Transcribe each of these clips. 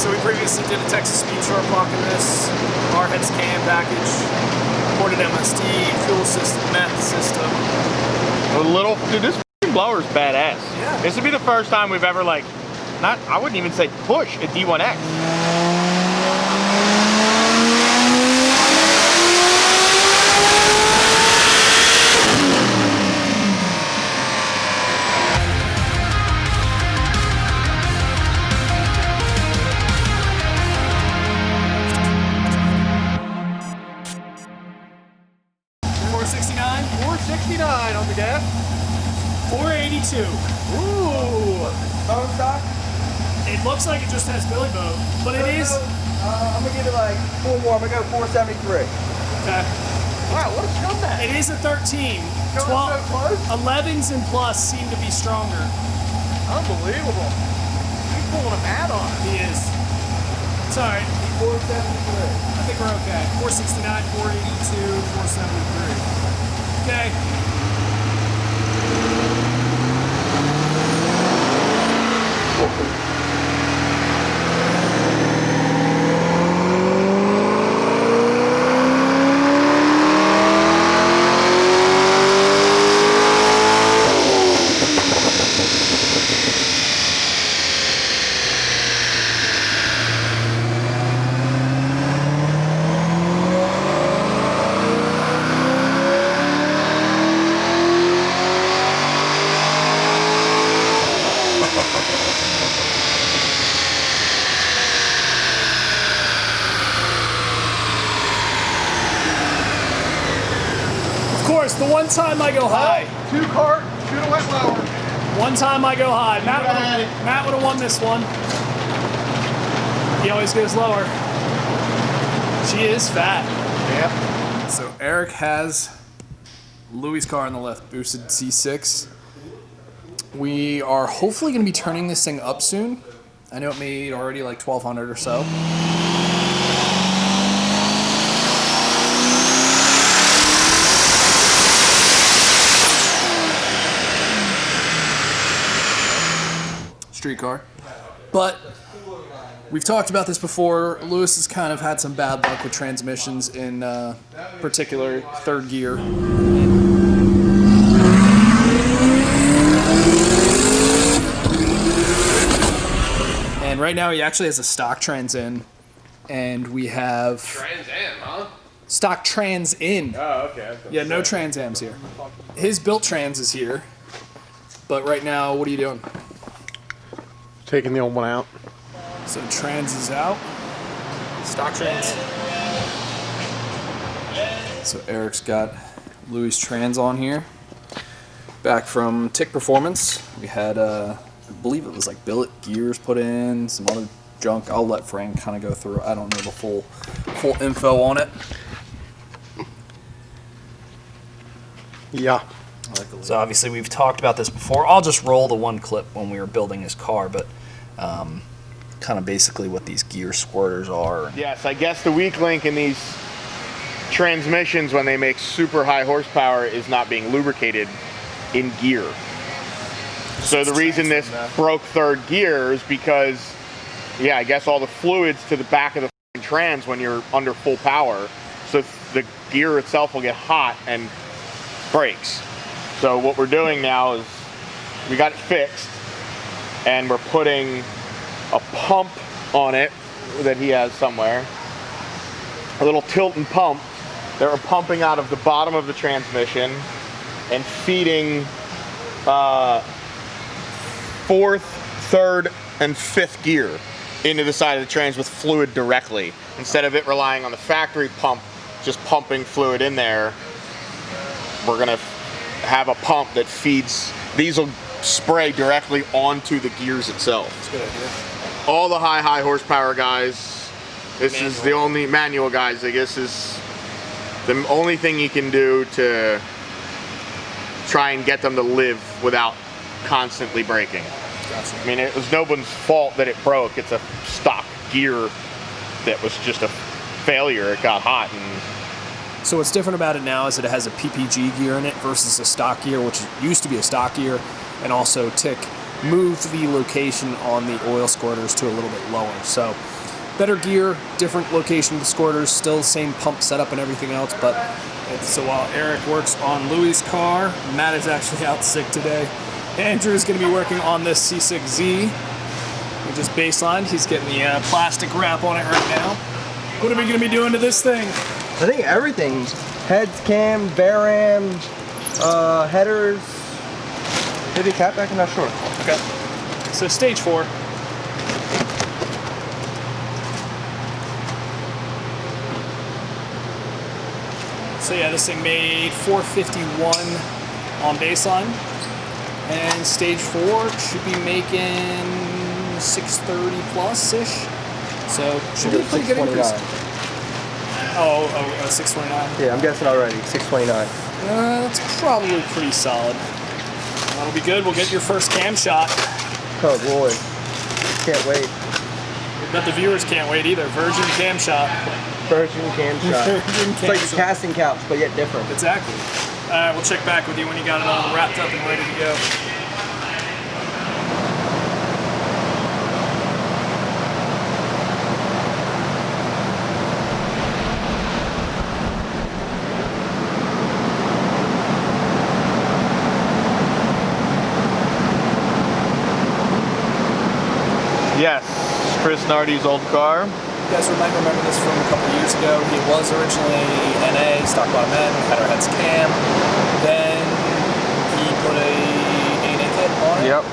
So we previously did a Texas Speed Sharp block in this, our heads cam package, ported MSD, fuel system, meth system. Dude, this blower's badass. Yeah. This would be the first time we've ever I wouldn't even say push a D1X. $469 on the gas. 482. Ooh. Bone stock? It looks like it just has Billy Boat, but it is. I'm gonna give it like 4 more. I'm gonna go 473. Okay. Wow, what a scumbag. It is a 13. Going so close? 11s and plus seem to be stronger. Unbelievable. He's pulling a pad on it. He is. It's alright. 473. I think we're okay. 469, 482, 473. Okay. Of course, the one time I go high. 2 cart, shoot a wet blower. One time I go high. Matt would have won this one. He always goes lower. She is fat. Yep. So Eric has Louis' car on the left, boosted C6. We are hopefully going to be turning this thing up soon. I know it made already like 1,200 or so. Streetcar. But we've talked about this before. Lewis has kind of had some bad luck with transmissions, in particular third gear. And right now he actually has a stock trans in, and we have Trans Am, huh? stock trans in. Oh, okay. Yeah, no Trans Ams here. His built trans is here, but right now, what are you doing? Taking the old one out. So trans is out. Stock trans. So Eric's got Louis' trans on here. Back from Tick Performance, we had I believe it was like billet gears put in, some other junk. I'll let Frank kind of go through. I don't know the full info on it. Yeah. So obviously we've talked about this before. I'll just roll the one clip when we were building his car, but kind of basically what these gear squirters are. Yes, I guess the weak link in these transmissions when they make super high horsepower is not being lubricated in gear. So the reason this broke third gear is because, yeah, I guess all the fluids to the back of the trans when you're under full power, so the gear itself will get hot and breaks. So what we're doing now is we got it fixed, and we're putting a pump on it that he has somewhere, a little Tilton pump that we're pumping out of the bottom of the transmission and feeding fourth, third, and fifth gear into the side of the trans with fluid directly. Instead of it relying on the factory pump, just pumping fluid in there, we're gonna have a pump that feeds, these will spray directly onto the gears itself. That's a good idea. All the high horsepower guys, this is the only manual guys, I guess, is the only thing you can do to try and get them to live without constantly breaking. Gotcha. I mean, it was no one's fault that it broke. It's a stock gear that was just a failure. It got hot. And So what's different about it now is that it has a PPG gear in it versus a stock gear, which used to be a stock gear, and also Tick moved the location on the oil squirters to a little bit lower. So better gear, different location of the squirters, still the same pump setup and everything else. But so while Eric works on Louis' car, Matt is actually out sick today. Andrew is going to be working on this C6 Z. We just baselined. He's getting the plastic wrap on it right now. What are we going to be doing to this thing? I think everything. Heads, cam, Varam, headers. Maybe a catback, I'm not sure. Okay. So stage 4. So yeah, this thing made 451 on baseline. And stage 4 should be making 630 plus-ish. So should be a pretty good increase. 629. Yeah, I'm guessing already, 629. That's probably pretty solid. That'll be good. We'll get your first cam shot. Oh boy, can't wait. I bet the viewers can't wait either. Virgin cam shot. Virgin cam shot. Virgin It's cam like shot. casting couch, but yet different. Exactly. We'll check back with you when you got it all wrapped up and ready to go. Yes, Chris Nardi's old car. You guys might remember this from a couple of years ago. He was originally NA, stock bottom end, we had our heads cam. Then he put a ANA kit on it. Yep.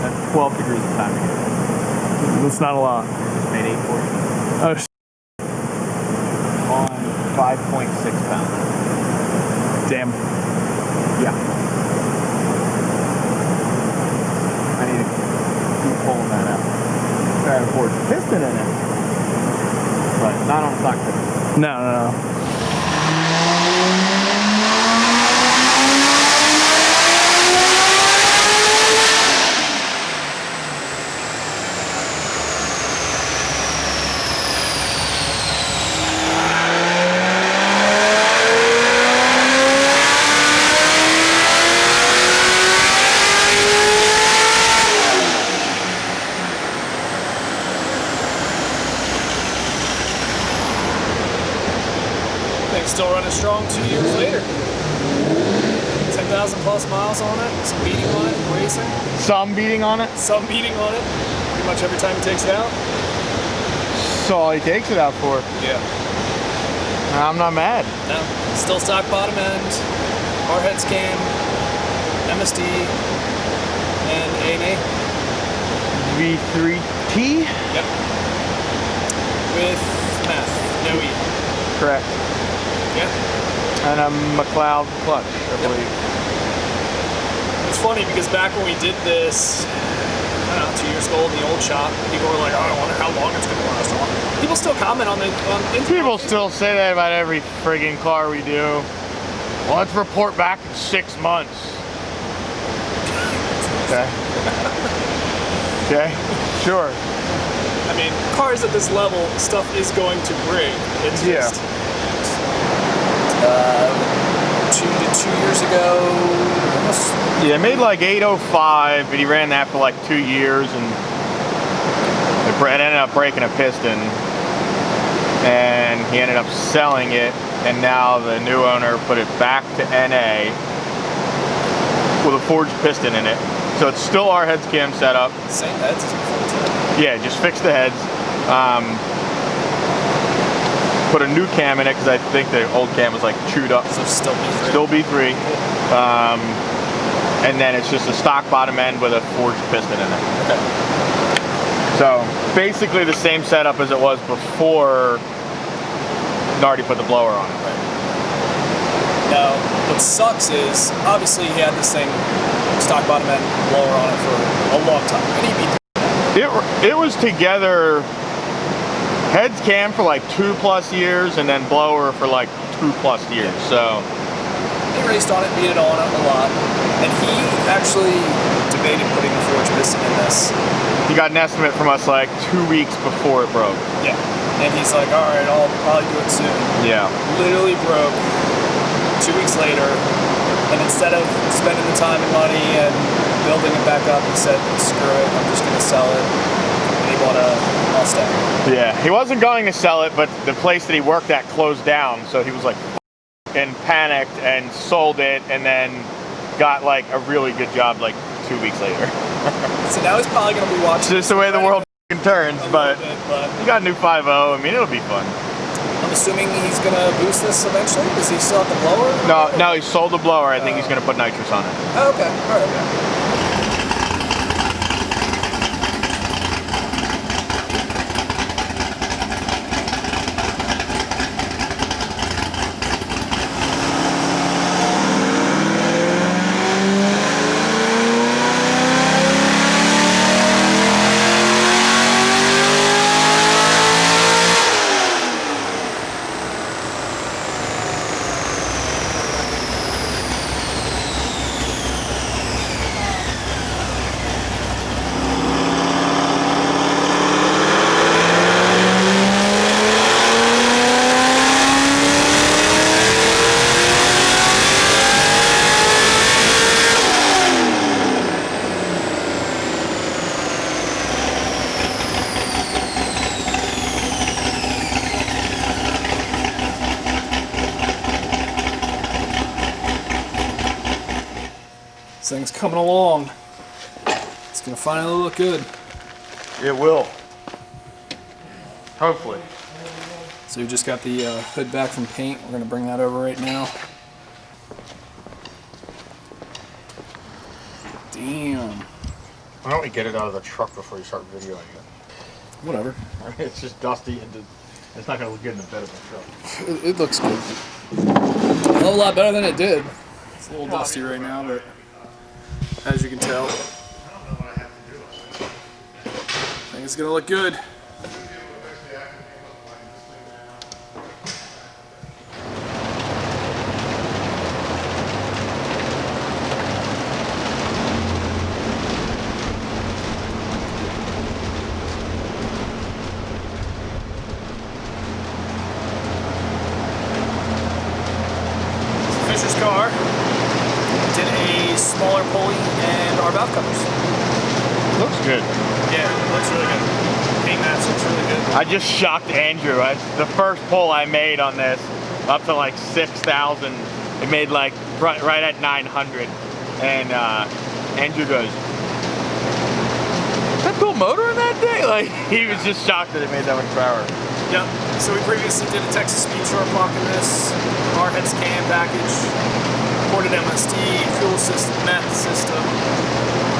At 12 degrees of timing. That's not a lot. Made 840. Oh, On 5.6 pounds. damn. Yeah. I need to keep pulling that out. Got a forged piston in it, but not on stock piston. No. Thing's still running strong 2 years later. 10,000 plus miles on it, some beating on it, racing, Some beating on it. some beating on it, pretty much every time he takes it out. That's all he takes it out for. Yeah. I'm not mad. No, still stock bottom end, our heads cam, MSD, and ANA. V3T? Yep. With math, no E. Correct. Yeah. And a McLeod clutch, I believe. It's funny because back when we did this, I don't know, 2 years ago in the old shop, people were like, oh, I wonder how long it's going to last. People still comment on People still say that about every friggin' car we do. Well, let's report back in 6 months. Okay. Okay, sure. I mean, cars at this level, stuff is going to break. It's just 2 years ago. Yeah, made like 805, but he ran that for like 2 years, and it ended up breaking a piston. And he ended up selling it, and now the new owner put it back to NA with a forged piston in it. So it's still our heads cam setup. Same heads as before too. Yeah, just fix the heads. Put a new cam in it because I think the old cam was like chewed up. So still B3. Still B3. And then it's just a stock bottom end with a forged piston in it. Okay. So basically the same setup as it was before already put the blower on it. Now, what sucks is, obviously he had this thing, stock bottom end blower on it for a long time. And he beat It was together, heads cam for like 2+ years, and then blower for like 2+ years. So he raced on it, beat it on it a lot. And he actually debated putting a forged piston in this. he got an estimate from us like 2 weeks before it broke. Yeah. And he's like, all right, I'll probably do it soon. Yeah. Literally broke 2 weeks later. And instead of spending the time and money and building it back up, he said, screw it, I'm just going to sell it. And he bought a Mustang. Yeah, he wasn't going to sell it, but the place that he worked at closed down, so he was like and panicked and sold it, and then got like a really good job like 2 weeks later. So now he's probably going to be watching. It's just the way the world turns, but he got a new 5.0. I mean, it'll be fun. I'm assuming he's going to boost this eventually. Does he still have the blower? No, he sold the blower. I think he's going to put nitrous on it. Oh, okay. All right. This thing's coming along. It's gonna finally look good. It will. Hopefully. So we just got the hood back from paint. We're gonna bring that over right now. Damn. Why don't we get it out of the truck before you start videoing it? Whatever. I mean, it's just dusty and it's not going to look good in the bed of the truck. It looks good. A whole lot better than it did. It's a little dusty right now, but as you can tell, I think it's gonna look good. Fisher's car. Did a smaller pulley and our valve covers. Looks good. Yeah, it looks really good. Paint match looks really good. I just shocked Andrew. The first pull I made on this, up to like 6,000, it made like right at 900. And Andrew goes, "Is that dual motor in that thing?" Like, he was just shocked that it made that much power. Yep. So we previously did a Texas Speed Short block in this, our heads cam package, ported MSD, fuel system, meth system.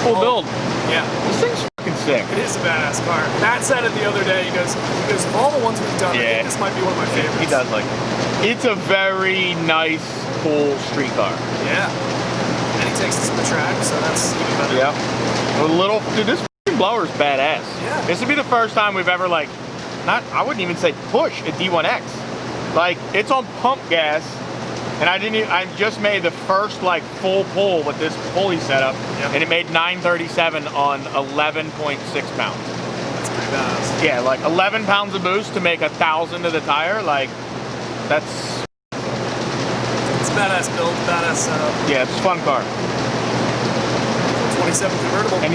Full build. Yeah. This thing's fucking sick. It is a badass car. Matt said it the other day, he goes, of all the ones we've done, I think this might be one of my favorites. He does like it. It's a very nice, cool street car. Yeah. And he takes us to the track, so that's even better. Yeah. Dude, this fucking blower's badass. Yeah. This would be the first time we've ever like, I wouldn't even say push a D1X. Like, it's on pump gas, and I just made the first like full pull with this pulley setup, and it made 937 on 11.6 pounds. That's pretty badass. Yeah, like 11 pounds of boost to make 1,000 to the tire, like, that's... It's a badass build, badass setup. Yeah, it's a fun car. 27 convertible. And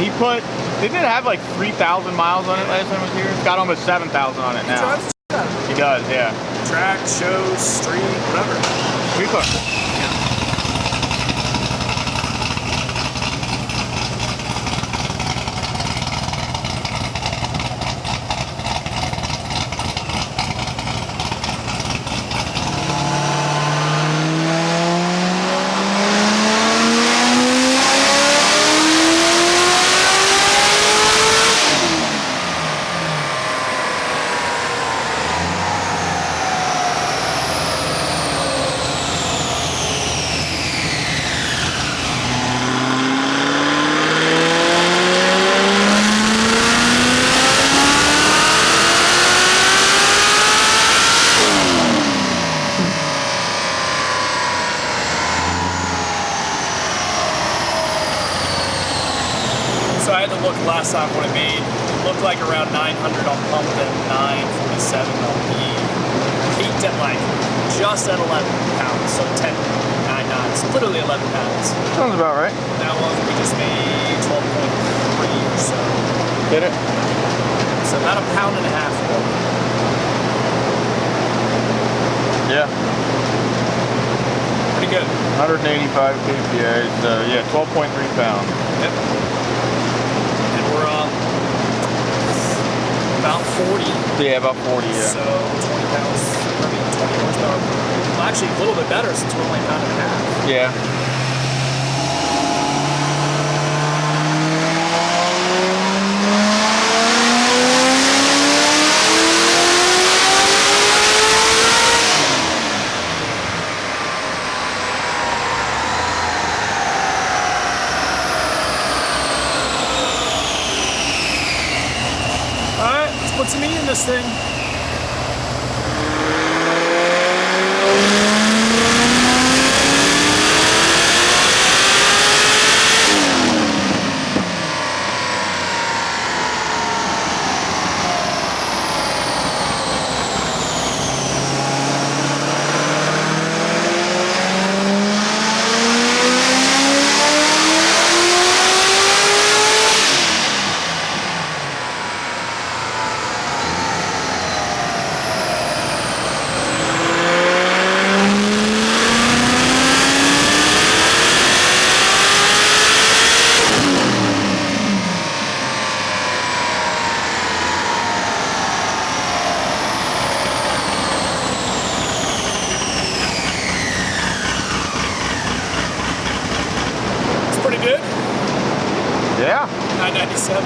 didn't it have like 3,000 miles on it last time I was here? It's got almost 7,000 on it now. He drives the shit out of it. He does, yeah. Track, shows, street, whatever. Sweet car. So I had to look last time what it made. It looked like around 900 on pump and 947 on E. Peaked at like just at 11 pounds, so 10.99, so literally 11 pounds. Sounds about right. That one we just made 12.3 or so. Get it? So about a pound and a half more. Yeah. Pretty good. 185 kPa, so yeah, 12.3 pounds. Yep. And we're about 40. Yeah, about 40, yeah. So 20 pounds, I mean 20 horsepower. Well, actually a little bit better since we're only a pound and a half. Yeah. Alright, let's put some meat in this thing. Pretty good. Yeah. 997.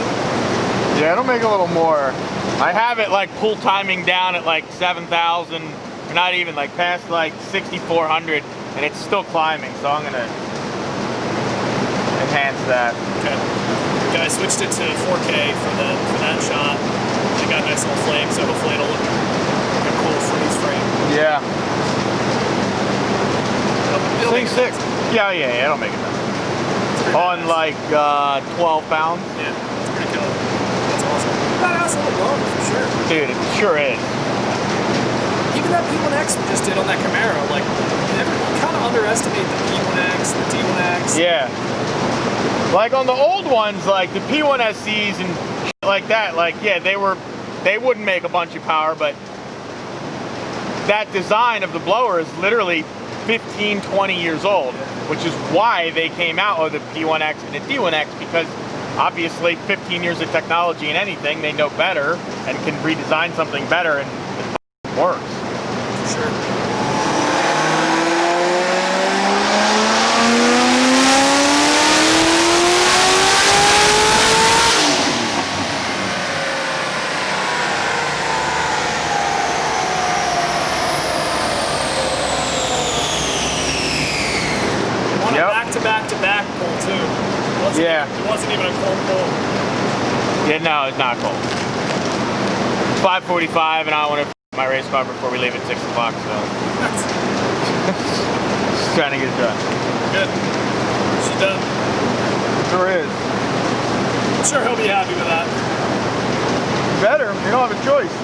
Yeah, it'll make a little more. I have it like pull timing down at like 7,000, or not even, like past like 6,400, and it's still climbing, so I'm gonna enhance that. Okay. Yeah, I switched it to 4K for that shot. It got a nice little flame, so hopefully it'll look like a cool freeze frame. Yeah. It'll make C6. Yeah, it'll make it better. On like 12 pounds. Yeah, that's pretty cool. That's awesome. Badass little blower for sure. Dude, it sure is. Even that P1X we just did on that Camaro, like everyone kind of underestimate the P1X, the D1X. Yeah. Like on the old ones, like the P1SCs and shit like that, like yeah, they wouldn't make a bunch of power, but that design of the blower is literally 15, 20 years old, which is why they came out with the P1X and the D1X, because obviously 15 years of technology in anything, they know better and can redesign something better, and it works. For sure. Back-to-back pull too. It wasn't even a cold pull. Yeah, no, it's not cold. It's 5:45, and I want to my race car before we leave at 6 o'clock, so just trying to get it done. Good. She's done. Sure is. I'm sure he'll be happy with that. Better. You don't have a choice.